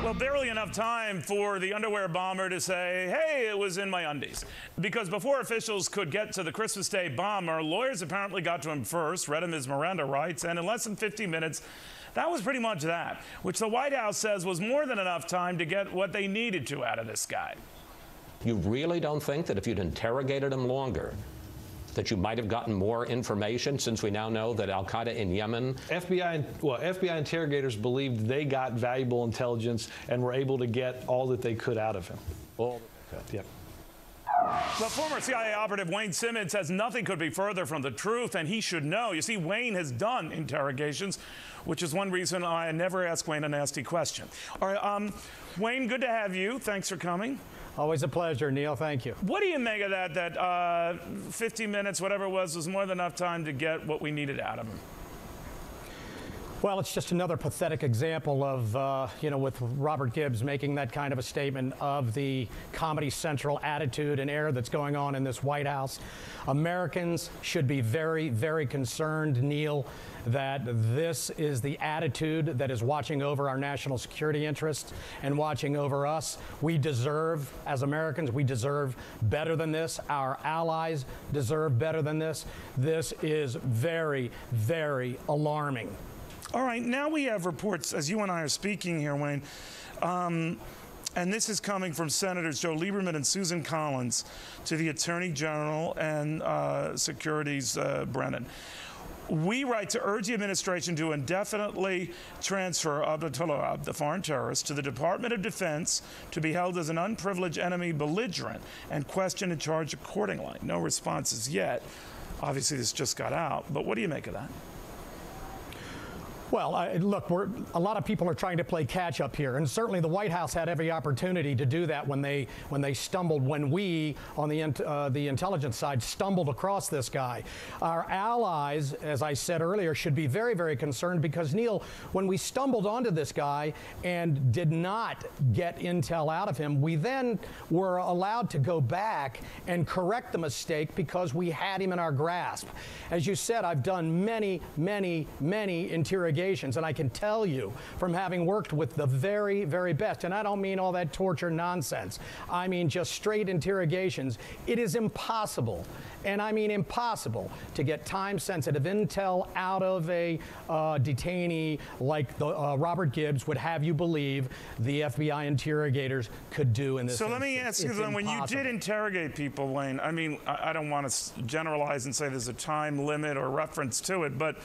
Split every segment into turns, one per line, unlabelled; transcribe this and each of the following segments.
Well, barely enough time for the underwear bomber to say, hey, it was in my undies. Because before officials could get to the Christmas Day bomber, lawyers apparently got to him first, read him his Miranda rights, and in less than 50 minutes, that was pretty much that, which the White House says was more than enough time to get what they needed to out of this guy.
You really don't think that if you'd interrogated him longer, that you might have gotten more information, since we now know that al-Qaeda in Yemen?
FBI interrogators believed they got valuable intelligence and were able to get all that they could out of him. All that they could, yeah.
The former CIA operative Wayne Simmons says nothing could be further from the truth, and he should know. You see, Wayne has done interrogations, which is one reason I never ask Wayne a nasty question. All right, Wayne, good to have you. Thanks for coming.
Always a pleasure, Neil. Thank you.
What do you make of that 50 minutes, whatever it was more than enough time to get what we needed out of him?
Well, it's just another pathetic example of, with Robert Gibbs making that kind of a statement of the Comedy Central attitude and air that's going on in this White House. Americans should be very, very concerned, Neil, that this is the attitude that is watching over our national security interests and watching over us. We deserve, as Americans, we deserve better than this. Our allies deserve better than this. This is very, very alarming.
All right, now we have reports, as you and I are speaking here, Wayne, and this is coming from Senators Joe Lieberman and Susan Collins to the Attorney General and Securities Brennan. We write to urge the administration to indefinitely transfer Abdullah, the foreign terrorist, to the Department of Defense to be held as an unprivileged enemy belligerent and questioned and charged accordingly. No responses yet. Obviously, this just got out, but what do you make of that?
Well, look, a lot of people are trying to play catch up here, and certainly the White House had every opportunity to do that when we, on the intelligence side, stumbled across this guy. Our allies, as I said earlier, should be very, very concerned because, Neil, when we stumbled onto this guy and did not get intel out of him, we then were allowed to go back and correct the mistake because we had him in our grasp. As you said, I've done many, many, many interrogations. And I can tell you from having worked with the very, very best, and I don't mean all that torture nonsense, I mean just straight interrogations, it is impossible, and I mean impossible, to get time-sensitive intel out of a detainee like Robert Gibbs would have you believe the FBI interrogators could do in this instance.
So let me ask you then, when you did interrogate people, Wayne, I mean, I don't want to generalize and say there's a time limit or reference to it, but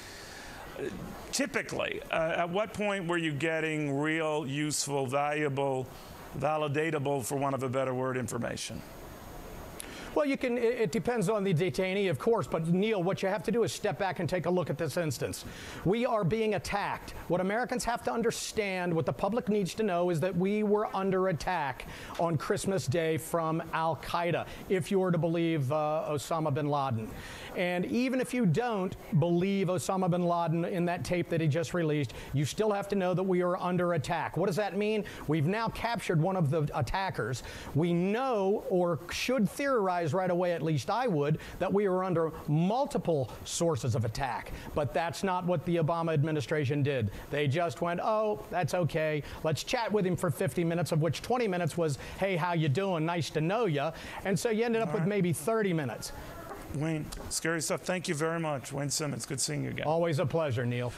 typically, at what point were you getting real, useful, valuable, validatable, for want of a better word, information?
Well, it depends on the detainee, of course, but Neil, what you have to do is step back and take a look at this instance. We are being attacked. What Americans have to understand, what the public needs to know, is that we were under attack on Christmas Day from al-Qaeda, if you were to believe Osama bin Laden. And even if you don't believe Osama bin Laden in that tape that he just released, you still have to know that we are under attack. What does that mean? We've now captured one of the attackers. We know, or should theorize right away, at least I would, that we were under multiple sources of attack. But that's not what the Obama administration did. They just went, oh, that's okay. Let's chat with him for 50 minutes, of which 20 minutes was, hey, how you doing? Nice to know you. And so you ended up with maybe 30 minutes.
Wayne, scary stuff. Thank you very much. Wayne Simmons, good seeing you again.
Always a pleasure, Neil.